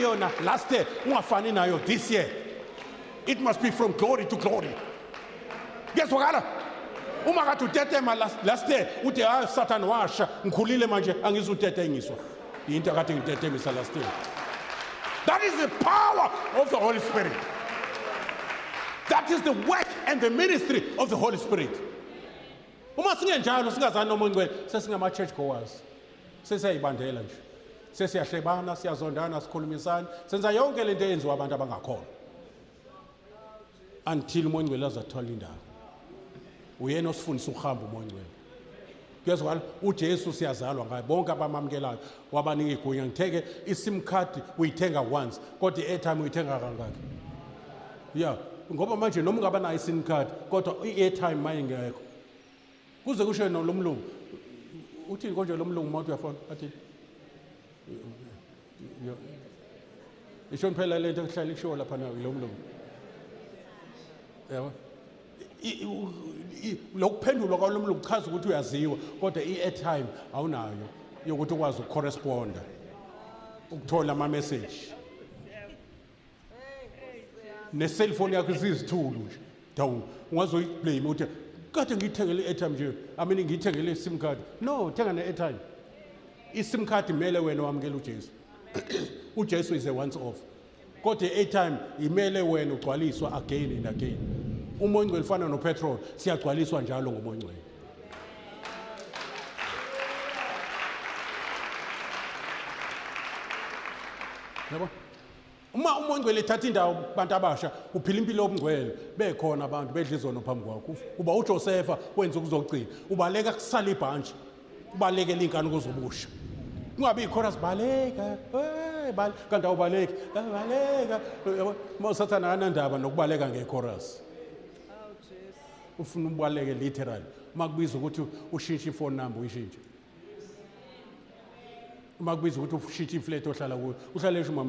yona last year ungafani nayo this year. It must be from glory to glory. Guess what? Uma kade utetema last year uthi hayi Satan washa ngikhulile manje angizutete ngiswa. Into kade ngitetemisa last year. That is the power of the Holy Spirit. That is the work and the ministry of the Holy Spirit. Uma singenjalo singazani noma ngcwele sesingama church goers. Sesiyayibandela nje. Sesiyahlebana, siyazondana, sikhulumisana, senza yonke lento eyenziwa abantu abangakholwa. Until umoya ngcwele azathola indawo. Uyena osifundisa ukuhamba umoya ngcwele. Kuyezwakala uJesu siyazalwa ngaye bonke abamamukelayo wabanika igunya ngitheke iSIM card uyithenga once kodwa i-airtime uyithenga kangaki. Yeah, ngoba manje noma ungaba nayo iSIM card kodwa i-airtime mayingekho. Kuze kusho lo mlungu. Uthi konje lo mlungu mawuthi uyafona athi isho phela lento kuhlala ikusho lapha nayo lo mlungu. Yabo. Lokuphendulwa kwalo mlungu chaza ukuthi uyaziwa kodwa i-airtime awunayo yokuthi ukwazi ukucorresponda ukuthola ama message. Ne-cellphone yakho izizithulu nje. Dawu ungazoyiblame uthi kade ngithengele i-airtime nje amini ngithengele i-SIM card. No, thenga ne-airtime. I-SIM card imele wena wamukela uJesu. uJesu is a once off. Kodwa i-airtime imele wena ugcwaliswa again and again. Umoya ngcwele ufana nopetrol siyagcwaliswa njalo ngomoya ngcwele. Yabo? Uma umoya ngcwele ethatha indawo kubantu abasha uphila impilo yobungcwele bekhona abantu bedla izono phambi kwakho. Uba uJosepha wenza ukuzogcina. Ubaleka kusala ibhantshi. Ubalekela inkani kuzobusha. Kungabi ichorus baleka. Kanti awubaleki. Baleka. Mawusathana anandaba nokubaleka ngechorus. Ufuna ubaleke literally. Makubiza ukuthi ushintshe iphone number uyishintshe. Makubiza ukuthi ushintshe iflat ohlala kuyo. Uhlale esho mama